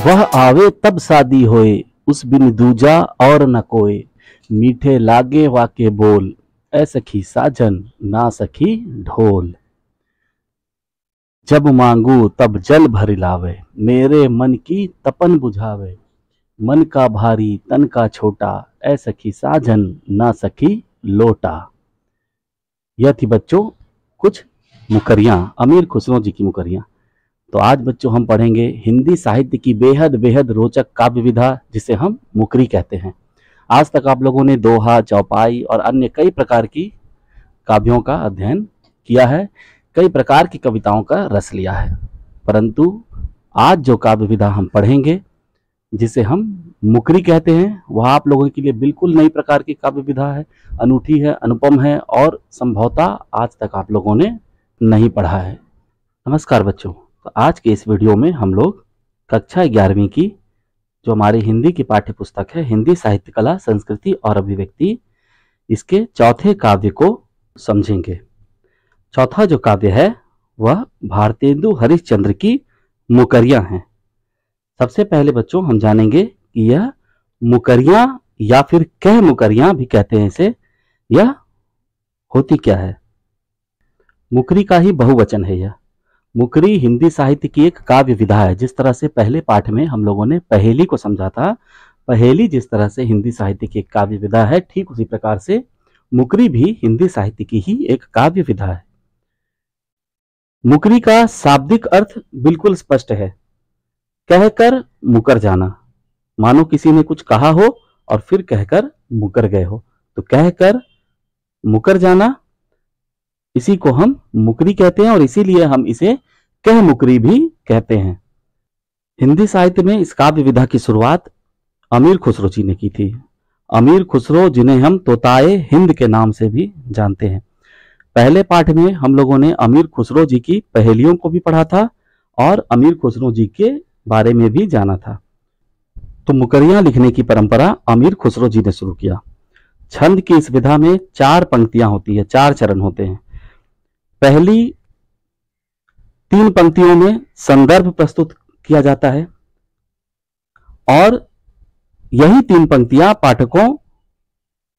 वह आवे तब शादी होए, उस बिन दूजा और न कोय। मीठे लागे वाके बोल, ऐ सखी साजन ना सखी ढोल। जब मांगू तब जल भर लावे, मेरे मन की तपन बुझावे। मन का भारी तन का छोटा, ऐ सखी साजन ना सखी लोटा। यह थी बच्चों कुछ मुकरियां, अमीर खुसरो जी की मुकरियां। तो आज बच्चों हम पढ़ेंगे हिंदी साहित्य की बेहद बेहद रोचक काव्य विधा, जिसे हम मुकरी कहते हैं। आज तक आप लोगों ने दोहा, चौपाई और अन्य कई प्रकार की काव्यों का अध्ययन किया है, कई प्रकार की कविताओं का रस लिया है, परंतु आज जो काव्य विधा हम पढ़ेंगे, जिसे हम मुकरी कहते हैं, वह आप लोगों के लिए बिल्कुल नई प्रकार की काव्य विधा है, अनूठी है, अनुपम है और संभवतः आज तक आप लोगों ने नहीं पढ़ा है। नमस्कार बच्चों, तो आज के इस वीडियो में हम लोग कक्षा 11वीं की जो हमारी हिंदी की पाठ्य पुस्तक है, हिंदी साहित्य कला, संस्कृति और अभिव्यक्ति, इसके चौथे काव्य को समझेंगे। चौथा जो काव्य है वह भारतेंदु हरिश्चंद्र की मुकरियां हैं। सबसे पहले बच्चों हम जानेंगे कि यह मुकरियां या फिर कह मुकरियां भी कहते हैं इसे, यह होती क्या है। मुकरी का ही बहुवचन है यह। मुकरी हिंदी साहित्य की एक काव्य विधा है। जिस तरह से पहले पाठ में हम लोगों ने पहेली को समझा था, पहेली जिस तरह से हिंदी साहित्य की एक काव्य विधा है, ठीक उसी प्रकार से मुकरी भी हिंदी साहित्य की ही एक काव्य विधा है। मुकरी का शाब्दिक अर्थ बिल्कुल स्पष्ट है, कहकर मुकर जाना। मानो किसी ने कुछ कहा हो और फिर कहकर मुकर गए हो, तो कहकर मुकर जाना, इसी को हम मुकरी कहते हैं और इसीलिए हम इसे कह मुकरी भी कहते हैं। हिंदी साहित्य में इस काव्य विधा की शुरुआत अमीर खुसरो जी ने की थी। अमीर खुसरो, जिन्हें हम तोताए हिंद के नाम से भी जानते हैं। पहले पाठ में हम लोगों ने अमीर खुसरो जी की पहेलियों को भी पढ़ा था और अमीर खुसरो जी के बारे में भी जाना था। तो मुकरियां लिखने की परंपरा अमीर खुसरो जी ने शुरू किया। छंद की इस विधा में 4 पंक्तियां होती है, 4 चरण होते हैं। पहली 3 पंक्तियों में संदर्भ प्रस्तुत किया जाता है और यही 3 पंक्तियां पाठकों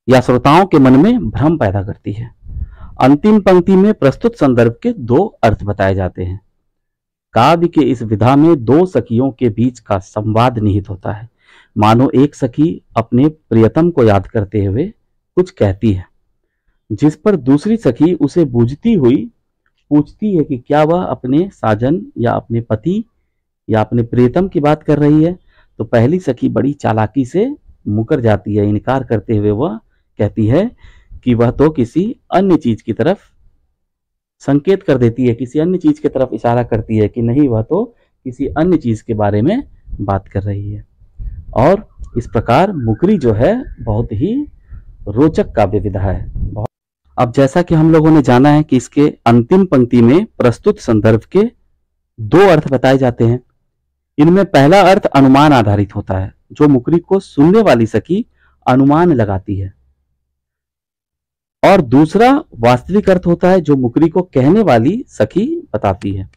या श्रोताओं के मन में भ्रम पैदा करती है। अंतिम पंक्ति में प्रस्तुत संदर्भ के 2 अर्थ बताए जाते हैं। काव्य के इस विधा में 2 सखियों के बीच का संवाद निहित होता है। मानो एक सखी अपने प्रियतम को याद करते हुए कुछ कहती है, जिस पर दूसरी सखी उसे बूझती हुई पूछती है कि क्या वह अपने साजन या अपने पति या अपने प्रियतम की बात कर रही है। तो पहली सखी बड़ी चालाकी से मुकर जाती है, इनकार करते हुए वह कहती है कि वह तो किसी अन्य चीज की तरफ संकेत कर देती है, किसी अन्य चीज की तरफ इशारा करती है कि नहीं, वह तो किसी अन्य चीज के बारे में बात कर रही है। और इस प्रकार मुकरी जो है बहुत ही रोचक काव्य विधा है। अब जैसा कि हम लोगों ने जाना है कि इसके अंतिम पंक्ति में प्रस्तुत संदर्भ के 2 अर्थ बताए जाते हैं। इनमें पहला अर्थ अनुमान आधारित होता है, जो मुकरी को सुनने वाली सखी अनुमान लगाती है, और दूसरा वास्तविक अर्थ होता है, जो मुकरी को कहने वाली सखी बताती है।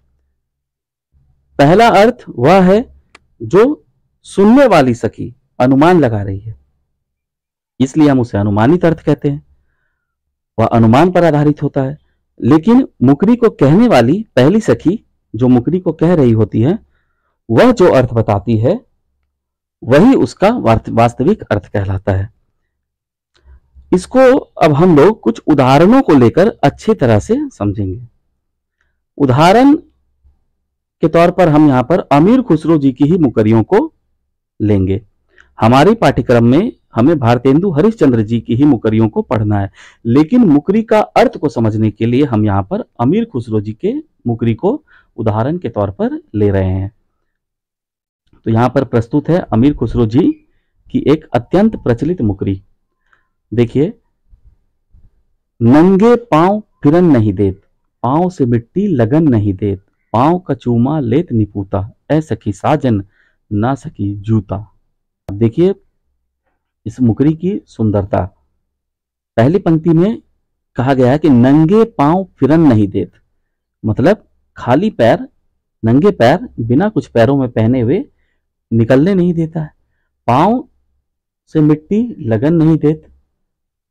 पहला अर्थ वह है जो सुनने वाली सखी अनुमान लगा रही है, इसलिए हम उसे अनुमानित अर्थ कहते हैं। वह अनुमान पर आधारित होता है। लेकिन मुकरी को कहने वाली पहली सखी जो मुकरी को कह रही होती है, वह जो अर्थ बताती है वही उसका वास्तविक अर्थ कहलाता है। इसको अब हम लोग कुछ उदाहरणों को लेकर अच्छी तरह से समझेंगे। उदाहरण के तौर पर हम यहां पर अमीर खुसरो जी की ही मुकरियों को लेंगे। हमारे पाठ्यक्रम में हमें भारतेंदु हरिश्चंद्र जी की ही मुकरियों को पढ़ना है, लेकिन मुकरी का अर्थ को समझने के लिए हम यहाँ पर अमीर खुसरो जी के मुकरी को उदाहरण के तौर पर ले रहे हैं। तो यहाँ पर प्रस्तुत है अमीर खुसरो जी की एक अत्यंत प्रचलित मुकरी। देखिए, नंगे पांव फिरन नहीं देत, पांव से मिट्टी लगन नहीं देत, पांव का चूमा लेत निपूता, ऐ सखी साजन ना सकी जूता। अब देखिए इस मुकरी की सुंदरता। पहली पंक्ति में कहा गया है कि नंगे पांव फिरन नहीं देत, मतलब खाली पैर, नंगे पैर, बिना कुछ पैरों में पहने हुए निकलने नहीं देता है, पाँव से मिट्टी लगन नहीं देता,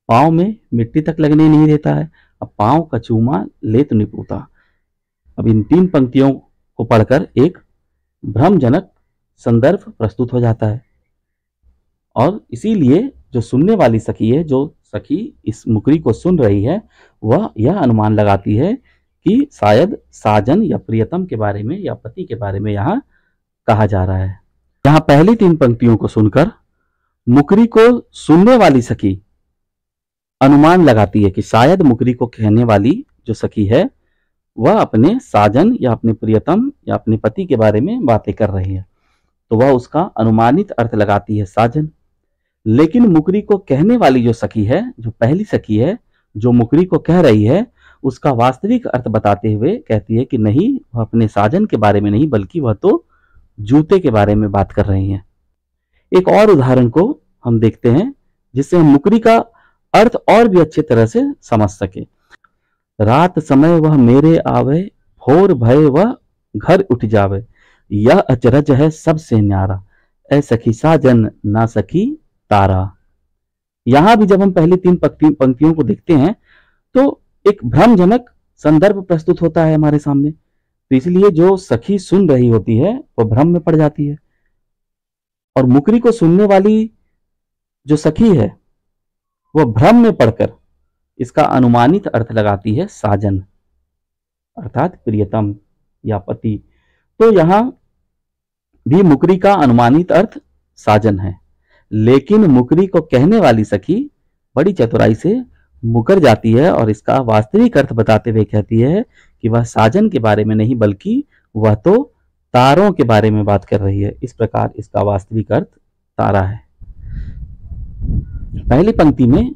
पाँव में मिट्टी तक लगने नहीं देता है, अब पाँव का चूमा ले तो नहीं पूता। अब इन 3 पंक्तियों को पढ़कर एक भ्रमजनक संदर्भ प्रस्तुत हो जाता है और इसीलिए जो सुनने वाली सखी है, जो सखी इस मुकरी को सुन रही है, वह यह अनुमान लगाती है कि शायद साजन या प्रियतम के बारे में या पति के बारे में यहाँ कहा जा रहा है। यहाँ पहली 3 पंक्तियों को सुनकर मुकरी को सुनने वाली सखी अनुमान लगाती है कि शायद मुकरी को कहने वाली जो सखी है वह अपने साजन या अपने प्रियतम या अपने पति के बारे में बातें कर रही है, तो वह उसका अनुमानित अर्थ लगाती है साजन। लेकिन मुकरी को कहने वाली जो सखी है, जो पहली सखी है, जो मुकरी को कह रही है, उसका वास्तविक अर्थ बताते हुए कहती है कि नहीं, वह अपने साजन के बारे में नहीं बल्कि वह तो जूते के बारे में बात कर रही है। एक और उदाहरण को हम देखते हैं जिससे हम मुकरी का अर्थ और भी अच्छी तरह से समझ सके। रात समय वह मेरे आवे, भोर भय वह घर उठ जावे, यह अचरज है सबसे न्यारा, ऐ सखी साजन ना सखी तारा। यहां भी जब हम पहली 3 पंक्तियों को देखते हैं तो एक भ्रमजनक संदर्भ प्रस्तुत होता है हमारे सामने, तो इसलिए जो सखी सुन रही होती है वह भ्रम में पड़ जाती है और मुकरी को सुनने वाली जो सखी है वह भ्रम में पड़कर इसका अनुमानित अर्थ लगाती है साजन अर्थात प्रियतम या पति। तो यहां भी मुकरी का अनुमानित अर्थ साजन है, लेकिन मुकरी को कहने वाली सखी बड़ी चतुराई से मुकर जाती है और इसका वास्तविक अर्थ बताते हुए कहती है कि वह साजन के बारे में नहीं बल्कि वह तो तारों के बारे में बात कर रही है। इस प्रकार इसका वास्तविक अर्थ तारा है। पहली पंक्ति में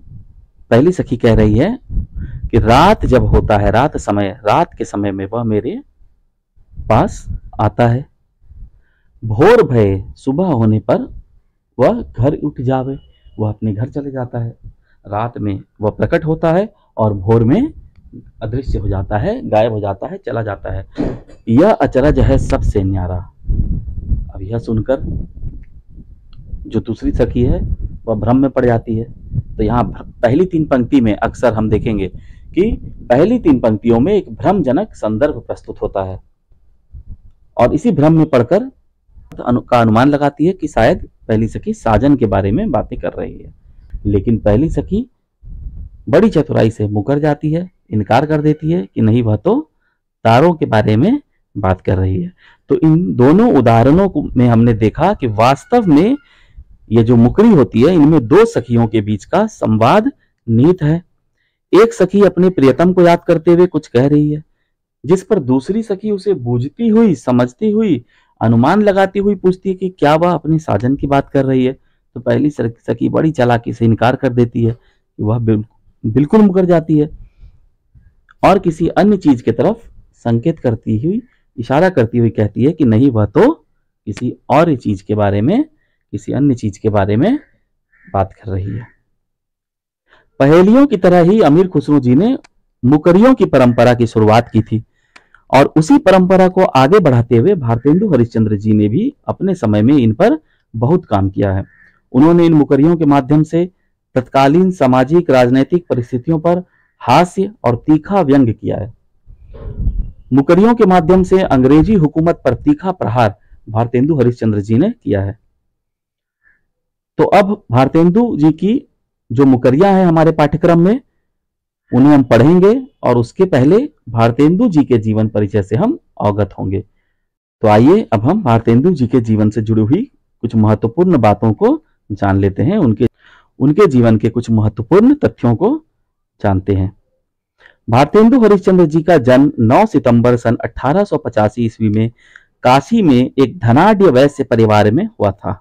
पहली सखी कह रही है कि रात जब होता है, रात के समय में वह मेरे पास आता है, भोर भय सुबह होने पर वह घर उठ जावे, वह अपने घर चले जाता है। रात में वह प्रकट होता है और भोर में अदृश्य हो जाता है, गायब हो जाता है, चला जाता है। यह अचरज है सबसे न्यारा। अब यह सुनकर जो दूसरी सखी है वह भ्रम में पड़ जाती है। तो यहाँ पहली 3 पंक्ति में अक्सर हम देखेंगे कि पहली 3 पंक्तियों में एक भ्रमजनक संदर्भ प्रस्तुत होता है और इसी भ्रम में पढ़कर का अनुमान लगाती है कि शायद पहली सखी साजन के बारे में बातें कर रही है, लेकिन पहली सखी बड़ी चतुराई से मुकर जाती है, इनकार कर देती है कि नहीं, वह तो तारों के बारे में बात कर रही है। तो इन दोनों उदाहरणों में हमने देखा कि वास्तव में ये जो मुकरी होती है इनमें 2 सखियों के बीच का संवाद निहित है। एक सखी अपने प्रियतम को याद करते हुए कुछ कह रही है, जिस पर दूसरी सखी उसे बूझती हुई, समझती हुई, अनुमान लगाती हुई पूछती है कि क्या वह अपने साजन की बात कर रही है। तो पहली सखी बड़ी चालाकी से इनकार कर देती है, वह बिल्कुल मुकर जाती है और किसी अन्य चीज की तरफ संकेत करती हुई, इशारा करती हुई कहती है कि नहीं, वह तो किसी और चीज के बारे में, किसी अन्य चीज के बारे में बात कर रही है। पहेलियों की तरह ही अमीर खुसरो जी ने मुकरियों की परंपरा की शुरुआत की थी और उसी परंपरा को आगे बढ़ाते हुए भारतेंदु हरिश्चंद्र जी ने भी अपने समय में इन पर बहुत काम किया है। उन्होंने इन मुकरियों के माध्यम से तत्कालीन सामाजिक राजनैतिक परिस्थितियों पर हास्य और तीखा व्यंग किया है। मुकरियों के माध्यम से अंग्रेजी हुकूमत पर तीखा प्रहार भारतेंदु हरिश्चंद्र जी ने किया है। तो अब भारतेंदु जी की जो मुकरियां हैं हमारे पाठ्यक्रम में, उन्हें हम पढ़ेंगे और उसके पहले भारतेंदु जी के जीवन परिचय से हम अवगत होंगे। तो आइए अब हम भारतेंदु जी के जीवन से जुड़ी हुई कुछ महत्वपूर्ण बातों को जान लेते हैं, उनके जीवन के कुछ महत्वपूर्ण तथ्यों को जानते हैं। भारतेंदु हरिश्चंद्र जी का जन्म 9 सितंबर सन 1885 ईस्वी में काशी में एक धनाढ्य वैश्य परिवार में हुआ था।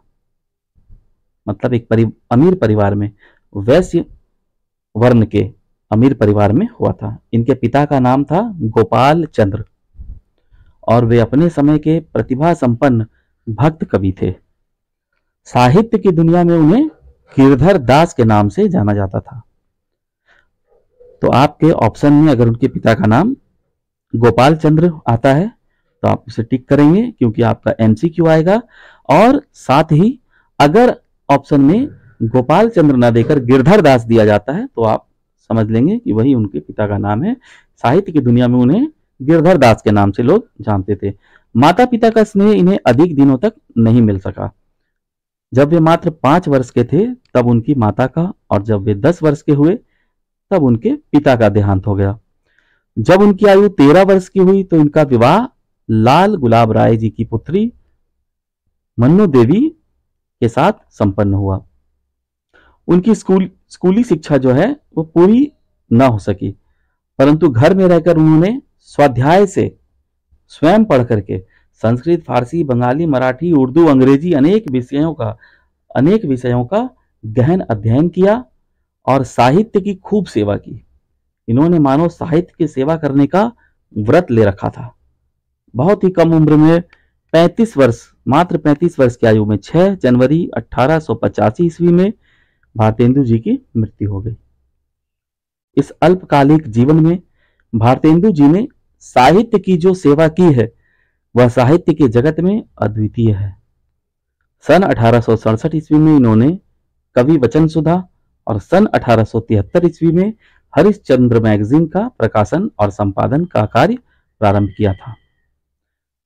मतलब एक अमीर परिवार में, वैश्य वर्ण के अमीर परिवार में हुआ था। इनके पिता का नाम था गोपाल चंद्र और वे अपने समय के प्रतिभा संपन्न भक्त कवि थे। साहित्य की दुनिया में उन्हें गिरधर दास के नाम से जाना जाता था। तो आपके ऑप्शन में अगर उनके पिता का नाम गोपाल चंद्र आता है तो आप उसे टिक करेंगे क्योंकि आपका एमसीक्यू आएगा। और साथ ही अगर ऑप्शन में गोपाल चंद्र न देकर गिरधर दास दिया जाता है तो आप समझ लेंगे कि वही उनके पिता का नाम है। साहित्य की दुनिया में उन्हें गिरधर दास के नाम से लोग जानते थे। माता पिता का स्नेह इन्हें अधिक दिनों तक नहीं मिल सका। जब वे मात्र 5 वर्ष के थे तब उनकी माता का, और जब वे 10 वर्ष के हुए तब उनके पिता का देहांत हो गया। जब उनकी आयु 13 वर्ष की हुई तो इनका विवाह लाल गुलाब राय जी की पुत्री मन्नू देवी के साथ संपन्न हुआ। उनकी स्कूली शिक्षा जो है वो पूरी न हो सकी, परंतु घर में रहकर उन्होंने स्वाध्याय से स्वयं पढ़ करके संस्कृत, फारसी, बंगाली, मराठी, उर्दू, अंग्रेजी अनेक विषयों का गहन अध्ययन किया और साहित्य की खूब सेवा की। इन्होंने मानव साहित्य की सेवा करने का व्रत ले रखा था। बहुत ही कम उम्र में मात्र 35 वर्ष की आयु में 6 जनवरी 1885 ईस्वी में भारतेंदु जी की मृत्यु हो गई। इस अल्पकालिक जीवन में भारतेंदु जी ने साहित्य की जो सेवा की है वह साहित्य के जगत में अद्वितीय है। सन 1867 ईस्वी में इन्होंने कवि वचन सुधा और सन 1873 ईस्वी में हरिश्चंद्र मैगजीन का प्रकाशन और संपादन का कार्य प्रारंभ किया था।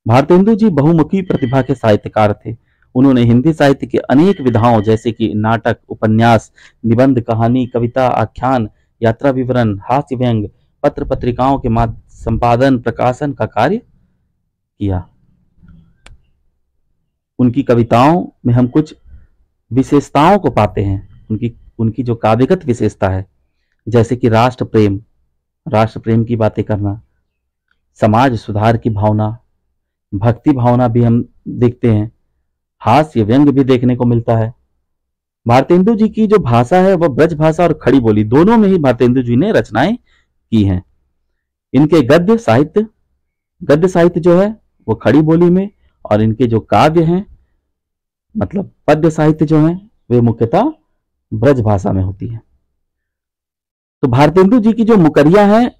भारतेंदु जी बहुमुखी प्रतिभा के साहित्यकार थे। उन्होंने हिंदी साहित्य के अनेक विधाओं जैसे कि नाटक, उपन्यास, निबंध, कहानी, कविता, आख्यान, यात्रा विवरण, हास्य व्यंग, पत्र पत्रिकाओं के संपादन, प्रकाशन का कार्य किया। उनकी कविताओं में हम कुछ विशेषताओं को पाते हैं। उनकी जो काव्यगत विशेषता है, जैसे कि राष्ट्र प्रेम की बातें करना, समाज सुधार की भावना, भक्ति भावना भी हम देखते हैं, हास्य व्यंग भी देखने को मिलता है। भारतेंदु जी की जो भाषा है वह ब्रज भाषा और खड़ी बोली दोनों में ही भारतेंदु जी ने रचनाएं की हैं। इनके गद्य साहित्य जो है वो खड़ी बोली में, और इनके जो काव्य हैं मतलब पद्य साहित्य जो है वे मुख्यतः ब्रज भाषा में होती है। तो भारतेंदु जी की जो मुकरियां हैं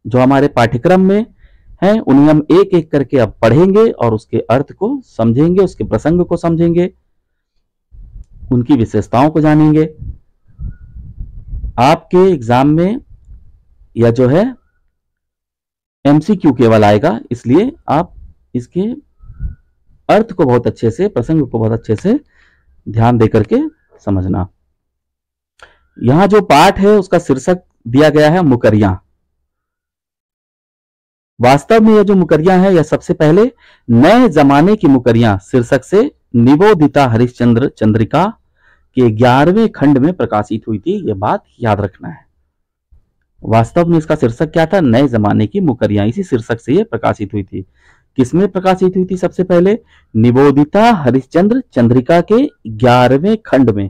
जो हमारे पाठ्यक्रम में हैं उन्हें हम एक एक करके अब पढ़ेंगे और उसके अर्थ को समझेंगे, उसके प्रसंग को समझेंगे, उनकी विशेषताओं को जानेंगे। आपके एग्जाम में यह जो है एमसीक्यू केवल आएगा, इसलिए आप इसके अर्थ को बहुत अच्छे से, प्रसंग को बहुत अच्छे से ध्यान देकर के समझना। यहां जो पाठ है उसका शीर्षक दिया गया है मुकरियां। वास्तव में यह जो मुकरियां है यह सबसे पहले नए जमाने की मुकरियां शीर्षक से निबोधिता हरिश्चंद्र चंद्रिका के 11वें खंड में प्रकाशित हुई थी। यह बात याद रखना है। वास्तव में इसका शीर्षक क्या था? नए जमाने की मुकरियां। इसी शीर्षक से यह प्रकाशित हुई थी। किसमें प्रकाशित हुई थी? सबसे पहले निबोधिता हरिश्चंद्र चंद्रिका के 11वें खंड में,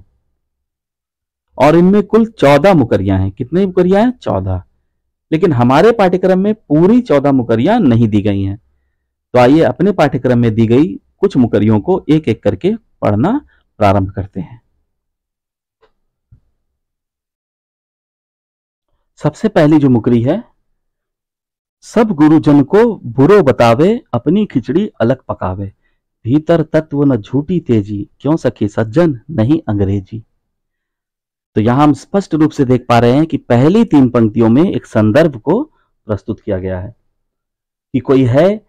और इनमें कुल 14 मुकरियां हैं। कितनी मुकरियां हैं? 14। लेकिन हमारे पाठ्यक्रम में पूरी 14 मुकरियां नहीं दी गई हैं। तो आइए अपने पाठ्यक्रम में दी गई कुछ मुकरियों को एक एक करके पढ़ना प्रारंभ करते हैं। सबसे पहली जो मुकरी है, सब गुरुजन को बुरो बतावे, अपनी खिचड़ी अलग पकावे, भीतर तत्व न झूठी तेजी, क्यों सखी सज्जन नहीं अंग्रेजी। तो यहां हम स्पष्ट रूप से देख पा रहे हैं कि पहली 3 पंक्तियों में एक संदर्भ को प्रस्तुत किया गया है कि कोई है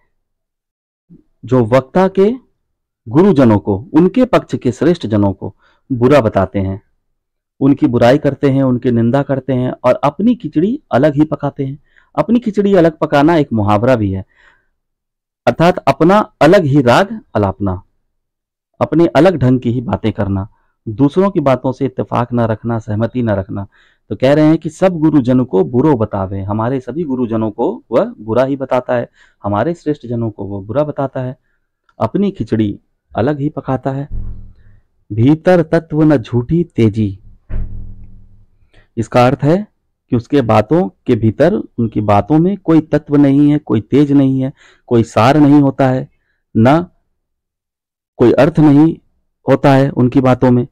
जो वक्ता के गुरुजनों को, उनके पक्ष के श्रेष्ठ जनों को बुरा बताते हैं, उनकी बुराई करते हैं, उनकी निंदा करते हैं और अपनी खिचड़ी अलग ही पकाते हैं। अपनी खिचड़ी अलग पकाना एक मुहावरा भी है, अर्थात अपना अलग ही राग अलापना, अपने अलग ढंग की ही बातें करना, दूसरों की बातों से इत्तेफाक न रखना, सहमति न रखना। तो कह रहे हैं कि सब गुरुजनों को बुरो बतावे, हमारे सभी गुरुजनों को वह बुरा ही बताता है, हमारे श्रेष्ठ जनों को वह बुरा बताता है, अपनी खिचड़ी अलग ही पकाता है। भीतर तत्व न झूठी तेजी, इसका अर्थ है कि उसके बातों के भीतर, उनकी बातों में कोई तत्व नहीं है, कोई तेज नहीं है, कोई सार नहीं होता है, न कोई अर्थ नहीं होता है उनकी बातों में।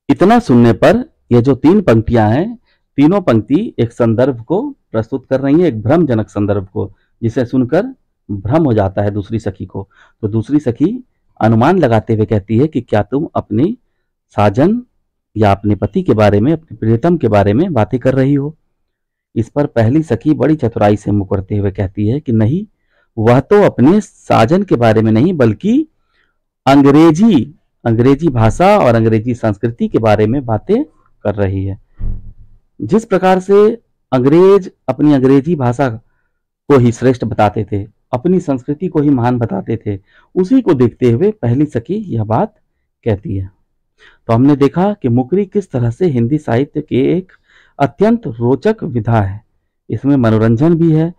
इतना सुनने पर यह जो 3 पंक्तियां हैं, तीनों पंक्ति एक संदर्भ को प्रस्तुत कर रही है, एक भ्रमजनक संदर्भ को, जिसे सुनकर भ्रम हो जाता है दूसरी सखी को। तो दूसरी सखी अनुमान लगाते हुए कहती है कि क्या तुम अपनी साजन या अपने पति के बारे में, अपने प्रियतम के बारे में बातें कर रही हो। इस पर पहली सखी बड़ी चतुराई से मुकरते हुए कहती है कि नहीं, वह तो अपने साजन के बारे में नहीं बल्कि अंग्रेजी अंग्रेजी भाषा और अंग्रेजी संस्कृति के बारे में बातें कर रही है। जिस प्रकार से अंग्रेज अपनी अंग्रेजी भाषा को ही श्रेष्ठ बताते थे, अपनी संस्कृति को ही महान बताते थे, उसी को देखते हुए पहली सखी यह बात कहती है। तो हमने देखा कि मुकरी किस तरह से हिंदी साहित्य के एक अत्यंत रोचक विधा है। इसमें मनोरंजन भी है,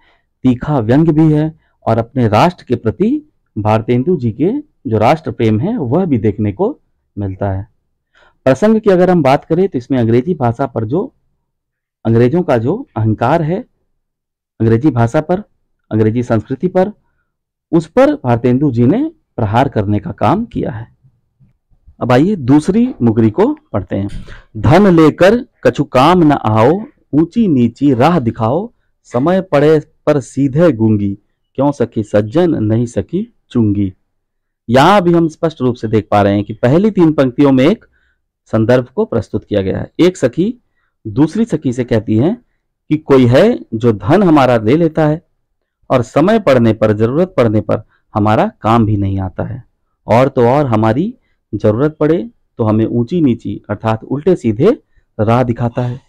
तीखा व्यंग्य भी है और अपने राष्ट्र के प्रति भारतेंदु जी के जो राष्ट्र प्रेम है वह भी देखने को मिलता है। प्रसंग की अगर हम बात करें तो इसमें अंग्रेजी भाषा पर जो अंग्रेजों का जो अहंकार है, अंग्रेजी भाषा पर, अंग्रेजी संस्कृति पर, उस पर भारतेंदु जी ने प्रहार करने का काम किया है। अब आइए दूसरी मुकरी को पढ़ते हैं। धन लेकर कछु काम न आओ, ऊंची नीची राह दिखाओ, समय पड़े पर सीधे गूंगी, क्यों सखी सज्जन नहीं सकी चुंगी। यहां भी हम स्पष्ट रूप से देख पा रहे हैं कि पहली 3 पंक्तियों में एक संदर्भ को प्रस्तुत किया गया है। एक सखी दूसरी सखी से कहती है कि कोई है जो धन हमारा ले लेता है और समय पड़ने पर, जरूरत पड़ने पर हमारा काम भी नहीं आता है, और तो और हमारी जरूरत पड़े तो हमें ऊंची नीची अर्थात उल्टे सीधे राह दिखाता है,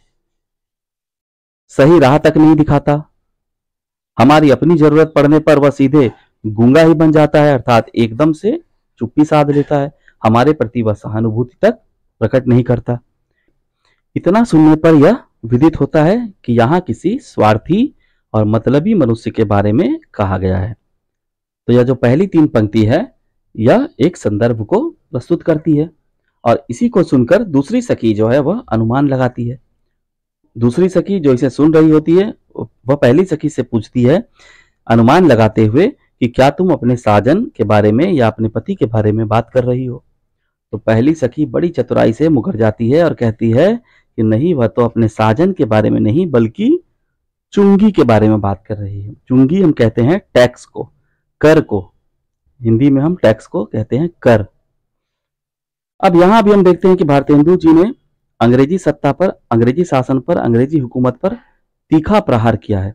सही राह तक नहीं दिखाता। हमारी अपनी जरूरत पड़ने पर वह सीधे गूंगा ही बन जाता है, अर्थात एकदम से चुप्पी साध लेता है, हमारे प्रति वह सहानुभूति तक प्रकट नहीं करता। इतना सुनने पर यह विदित होता है कि यहाँ किसी स्वार्थी और मतलबी मनुष्य के बारे में कहा गया है। तो यह जो पहली 3 पंक्ति है यह एक संदर्भ को प्रस्तुत करती है और इसी को सुनकर दूसरी सखी जो है वह अनुमान लगाती है। दूसरी सखी जो इसे सुन रही होती है वह पहली सखी से पूछती है अनुमान लगाते हुए कि क्या तुम अपने साजन के बारे में या अपने पति के बारे में बात कर रही हो। तो पहली सखी बड़ी चतुराई से मुकर जाती है और कहती है कि नहीं, वह तो अपने साजन के बारे में नहीं बल्कि चुंगी के बारे में बात कर रही है। चुंगी हम कहते हैं टैक्स को, कर को, हिंदी में हम टैक्स को कहते हैं कर। अब यहां भी हम देखते हैं कि भारतेंदु जी ने अंग्रेजी सत्ता पर, अंग्रेजी शासन पर, अंग्रेजी हुकूमत पर तीखा प्रहार किया है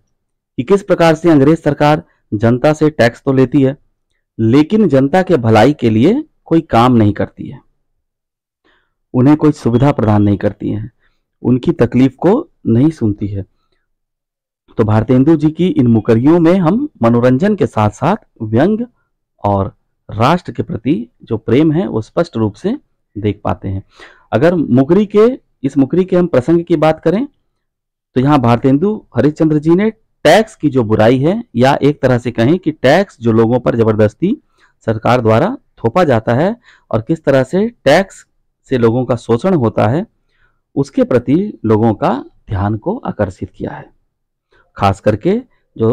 कि किस प्रकार से अंग्रेज सरकार जनता से टैक्स तो लेती है लेकिन जनता के भलाई के लिए कोई काम नहीं करती है, उन्हें कोई सुविधा प्रदान नहीं करती है, उनकी तकलीफ को नहीं सुनती है। तो भारतेंदु जी की इन मुकरियों में हम मनोरंजन के साथ साथ व्यंग्य और राष्ट्र के प्रति जो प्रेम है वो स्पष्ट रूप से देख पाते हैं। अगर इस मुकरी के हम प्रसंग की बात करें तो यहाँ भारतेंदु हरिश्चंद्र जी ने टैक्स की जो बुराई है, या एक तरह से कहें कि टैक्स जो लोगों पर जबरदस्ती सरकार द्वारा थोपा जाता है और किस तरह से टैक्स से लोगों का शोषण होता है, उसके प्रति लोगों का ध्यान को आकर्षित किया है। खास करके जो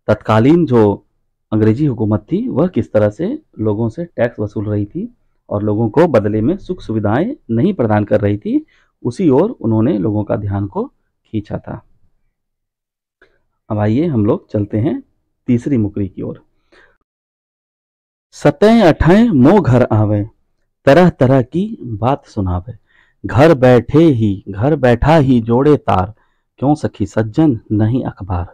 तत्कालीन जो अंग्रेजी हुकूमत थी वह किस तरह से लोगों से टैक्स वसूल रही थी और लोगों को बदले में सुख सुविधाएं नहीं प्रदान कर रही थी, उसी ओर उन्होंने लोगों का ध्यान को खींचा था। अब आइए हम लोग चलते हैं तीसरी मुकरी की ओर। सतह अठै मो घर आवे, तरह तरह की बात सुनावे, घर बैठा ही जोड़े तार, क्यों सखी सज्जन नहीं अखबार।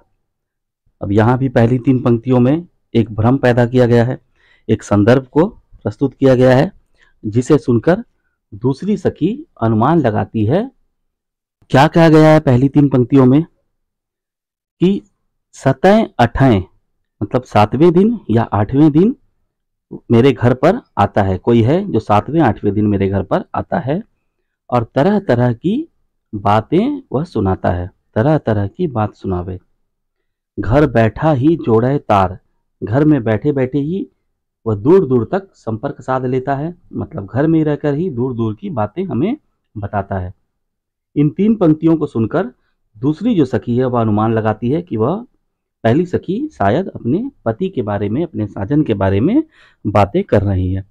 अब यहाँ भी पहली 3 पंक्तियों में एक भ्रम पैदा किया गया है, एक संदर्भ को प्रस्तुत किया गया है जिसे सुनकर दूसरी सखी अनुमान लगाती है। क्या कहा गया है पहली 3 पंक्तियों में कि सतह अठै मतलब 7वें दिन या 8वें दिन मेरे घर पर आता है, कोई है जो 7वें 8वें दिन मेरे घर पर आता है और तरह तरह की बातें वह सुनाता है, तरह तरह की बात सुनावे। घर बैठा ही जोड़े तार, घर में बैठे बैठे ही वह दूर दूर तक संपर्क साध लेता है, मतलब घर में रहकर ही दूर दूर की बातें हमें बताता है। इन 3 पंक्तियों को सुनकर दूसरी जो सखी है वह अनुमान लगाती है कि वह पहली सखी शायद अपने पति के बारे में, अपने साजन के बारे में बातें कर रही है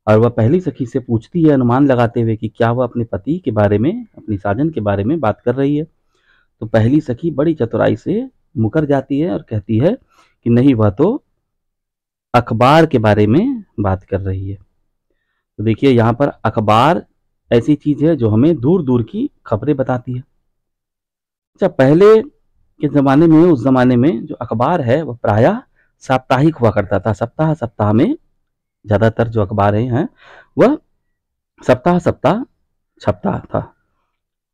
और वह पहली सखी से पूछती है अनुमान लगाते हुए कि क्या वह अपने पति के बारे में, अपनी साजन के बारे में बात कर रही है। तो पहली सखी बड़ी चतुराई से मुकर जाती है और कहती है कि नहीं, वह तो अखबार के बारे में बात कर रही है। तो देखिए यहाँ पर अखबार ऐसी चीज है जो हमें दूर दूर की खबरें बताती है। अच्छा, पहले के ज़माने में, उस ज़माने में जो अखबार है वह प्रायः साप्ताहिक हुआ करता था। सप्ताह सप्ताह में ज़्यादातर जो अखबारें हैं वह सप्ताह सप्ताह छपता था,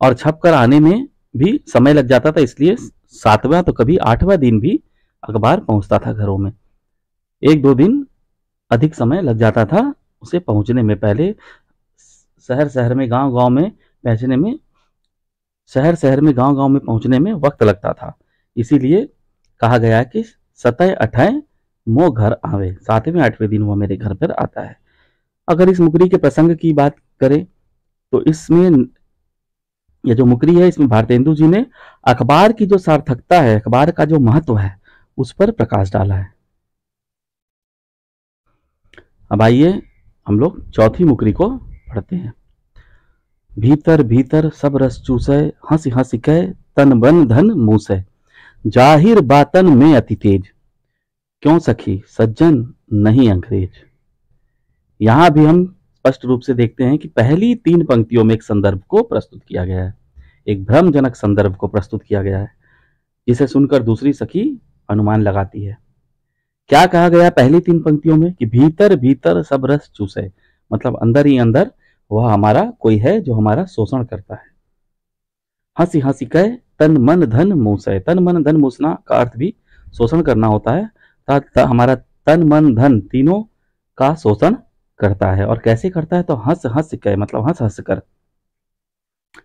और छप कर आने में भी समय लग जाता था, इसलिए 7वां तो कभी 8वां दिन भी अखबार पहुंचता था घरों में। 1-2 दिन अधिक समय लग जाता था उसे पहुंचने में। पहले शहर शहर में, गांव गांव में पहुंचने में, शहर शहर में, गांव गांव में पहुंचने में वक्त लगता था। इसीलिए कहा गया कि सतह अठै मो घर आवे, 7वें 8वें दिन वो मेरे घर पर आता है। अगर इस मुकरी के प्रसंग की बात करें तो इसमें, यह जो मुकरी है, इसमें भारतेंदु जी ने अखबार की जो सार्थकता है, अखबार का जो महत्व है, उस पर प्रकाश डाला है। अब आइए हम लोग चौथी मुकरी को पढ़ते हैं। भीतर भीतर सब रस चूसै, हंस हंस कै तन बन धन मूसै, जाहिर बातन में अति तेज, क्यों सखी सज्जन नहीं अंग्रेज। यहां भी हम स्पष्ट रूप से देखते हैं कि पहली 3 पंक्तियों में एक संदर्भ को प्रस्तुत किया गया है, एक भ्रमजनक संदर्भ को प्रस्तुत किया गया है, जिसे सुनकर दूसरी सखी अनुमान लगाती है। क्या कहा गया पहली 3 पंक्तियों में कि भीतर भीतर सब रस चूसे, मतलब अंदर ही अंदर वह हमारा कोई है जो हमारा शोषण करता है। हंसी हंसी कह तन मन धन मूसै, तन मन धन मूसना का अर्थ भी शोषण करना होता है। हमारा तन मन धन तीनों का शोषण करता है। और कैसे करता है? तो हंस हंस कह, मतलब हंस हंस कर।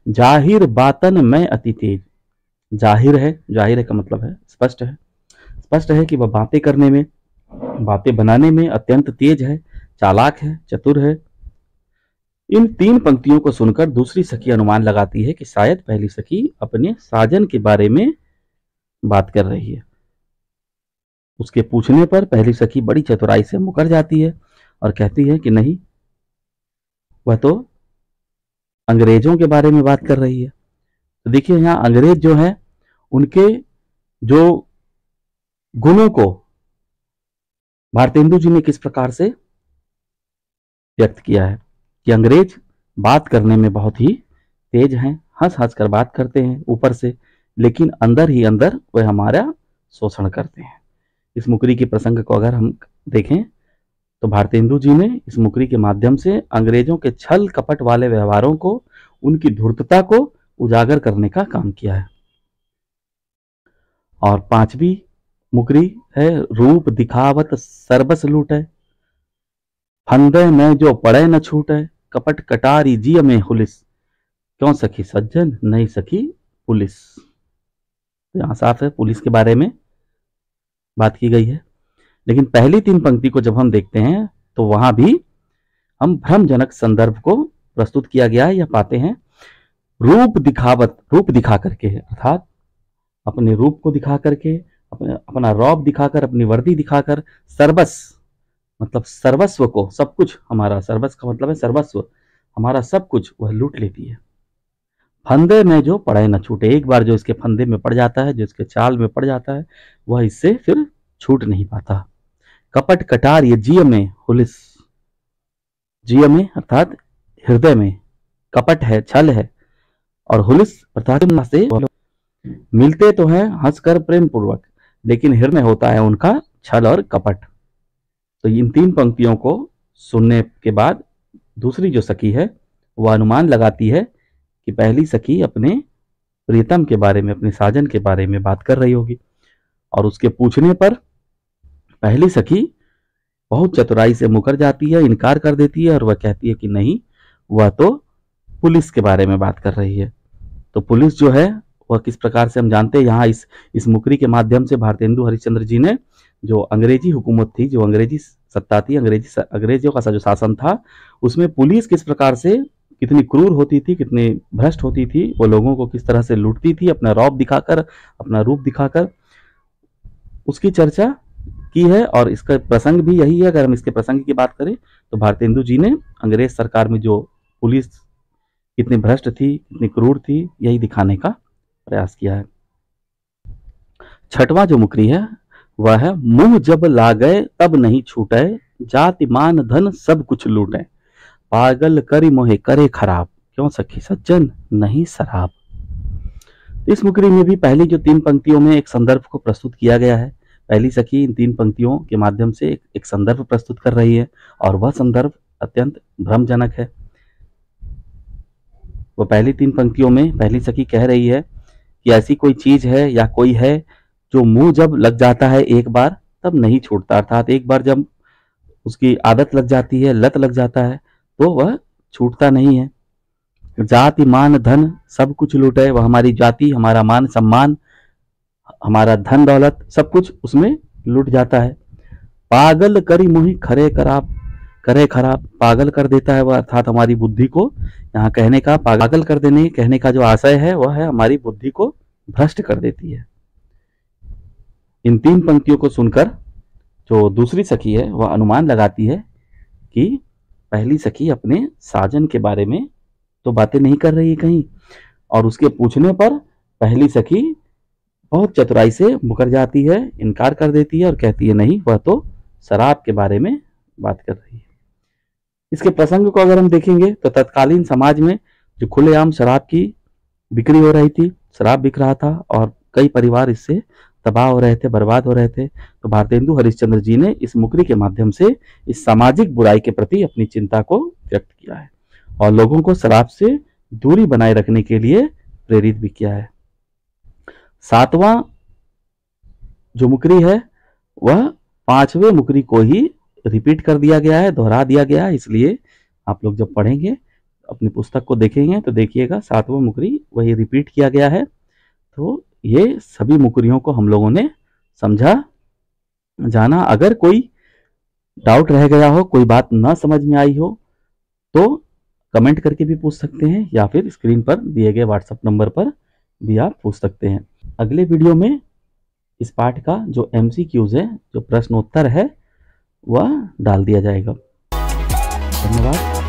जाहिर बातन में अति तेज, जाहिर है का मतलब है स्पष्ट है, स्पष्ट है कि वह बातें करने में, बातें बनाने में अत्यंत तेज है, चालाक है, चतुर है। इन 3 पंक्तियों को सुनकर दूसरी सखी अनुमान लगाती है कि शायद पहली सखी अपने साजन के बारे में बात कर रही है। उसके पूछने पर पहली सखी बड़ी चतुराई से मुकर जाती है और कहती है कि नहीं, वह तो अंग्रेजों के बारे में बात कर रही है। तो देखिए यहाँ अंग्रेज जो है, उनके जो गुणों को भारतेंदु जी ने किस प्रकार से व्यक्त किया है कि अंग्रेज बात करने में बहुत ही तेज हैं, हंस हंस कर बात करते हैं ऊपर से, लेकिन अंदर ही अंदर वह हमारा शोषण करते हैं। इस मुकरी के प्रसंग को अगर हम देखें तो भारतेंदु जी ने इस मुकरी के माध्यम से अंग्रेजों के छल कपट वाले व्यवहारों को, उनकी धूर्तता को उजागर करने का काम किया है। और 5वीं मुकरी है, रूप दिखावत सर्बस लूटे, फंदे में जो पड़े न छूटे, कपट कटारी जिय में हुलिस, क्यों सखी सज्जन नहीं सखी पुलिस। तो यहां साफ है पुलिस के बारे में बात की गई है। लेकिन पहली 3 पंक्ति को जब हम देखते हैं तो वहां भी हम भ्रमजनक संदर्भ को प्रस्तुत किया गया है, यह पाते हैं। रूप दिखावत, रूप दिखा करके, अर्थात अपने रूप को दिखा करके, अपना रौब दिखाकर, अपनी वर्दी दिखाकर, सर्वस मतलब सर्वस्व को, सब कुछ हमारा, सर्वस का मतलब है सर्वस्व, हमारा सब कुछ वह लूट लेती है। फंदे में जो पड़े न छूटे, एक बार जो इसके फंदे में पड़ जाता है, जो इसके चाल में पड़ जाता है, वह इससे फिर छूट नहीं पाता। कपट कटार, ये जिय में हुलिस, जिय में अर्थात हृदय में, कपट है, छल है, और हुलिस अर्थात से मिलते तो हैं हंसकर प्रेम पूर्वक, लेकिन हृदय होता है उनका छल और कपट। तो इन 3 पंक्तियों को सुनने के बाद दूसरी जो सखी है वह अनुमान लगाती है कि पहली सखी अपने प्रीतम के बारे में, अपने साजन के बारे में बात कर रही होगी। और उसके पूछने पर पहली सखी बहुत चतुराई से मुकर जाती है, इनकार कर देती है, और वह कहती है कि नहीं, वह तो पुलिस के बारे में बात कर रही है। तो पुलिस जो है वह किस प्रकार से हम जानते हैं, यहाँ इस मुकरी के माध्यम से भारतेंदु हरिश्चंद्र जी ने जो अंग्रेजी हुकूमत थी, जो अंग्रेजी सत्ता थी, अंग्रेजियों का जो शासन था, उसमें पुलिस किस प्रकार से कितनी क्रूर होती थी, कितनी भ्रष्ट होती थी, वो लोगों को किस तरह से लूटती थी, अपना रौब दिखाकर, अपना रूप दिखाकर, उसकी चर्चा की है। और इसका प्रसंग भी यही है। अगर हम इसके प्रसंग की बात करें तो भारतेंदु जी ने अंग्रेज सरकार में जो पुलिस कितनी भ्रष्ट थी, कितनी क्रूर थी, यही दिखाने का प्रयास किया है। छठवां जो मुकरी है वह है, मुंह जब लागए तब नहीं छूटे, जाति मान धन सब कुछ लूटे, पागल करी मोहे करे खराब, क्यों सखी सज्जन नहीं शराब। इस मुकरी में भी पहली जो 3 पंक्तियों में एक संदर्भ को प्रस्तुत किया गया है। पहली सखी इन 3 पंक्तियों के माध्यम से एक संदर्भ प्रस्तुत कर रही है और वह संदर्भ अत्यंत भ्रमजनक है। वो पहली 3 पंक्तियों में पहली सखी कह रही है कि ऐसी कोई चीज है या कोई है जो मुंह जब लग जाता है एक बार तब नहीं छूटता, अर्थात एक बार जब उसकी आदत लग जाती है, लत लग जाता है, तो वह छूटता नहीं है। जाति मान धन सब कुछ लूटे, वह हमारी जाति, हमारा मान सम्मान, हमारा धन दौलत सब कुछ उसमें लूट जाता है। पागल करी मोहि खरे खराब, करे खराब, पागल कर देता है वह, अर्थात हमारी बुद्धि को, यहाँ कहने का पागल कर देने कहने का जो आशय है वह है हमारी बुद्धि को भ्रष्ट कर देती है। इन 3 पंक्तियों को सुनकर जो दूसरी सखी है वह अनुमान लगाती है कि पहली सखी अपने साजन के बारे में तो बातें नहीं कर रही है कहीं, और उसके पूछने पर पहली सखी बहुत चतुराई से मुकर जाती है, इनकार कर देती है और कहती है नहीं, वह तो शराब के बारे में बात कर रही है। इसके प्रसंग को अगर हम देखेंगे तो तत्कालीन समाज में जो खुलेआम शराब की बिक्री हो रही थी, शराब बिक रहा था और कई परिवार इससे तबाह हो रहे थे, बर्बाद हो रहे थे, तो भारतेंदु हरिश्चंद्र जी ने इस मुकरी के माध्यम से इस सामाजिक बुराई के प्रति अपनी चिंता को व्यक्त किया है और लोगों को शराब से दूरी बनाए रखने के लिए प्रेरित भी किया है। 7वां जो मुकरी है वह 5वें मुकरी को ही रिपीट कर दिया गया है, दोहरा दिया गया है, इसलिए आप लोग जब पढ़ेंगे अपनी पुस्तक को देखेंगे तो देखिएगा 7वां मुकरी वही रिपीट किया गया है। तो ये सभी मुकरियों को हम लोगों ने समझा जाना। अगर कोई डाउट रह गया हो, कोई बात ना समझ में आई हो, तो कमेंट करके भी पूछ सकते हैं या फिर स्क्रीन पर दिए गए व्हाट्सएप नंबर पर भी आप पूछ सकते हैं। अगले वीडियो में इस पाठ का जो MCQs है, जो प्रश्नोत्तर है, वह डाल दिया जाएगा। धन्यवाद।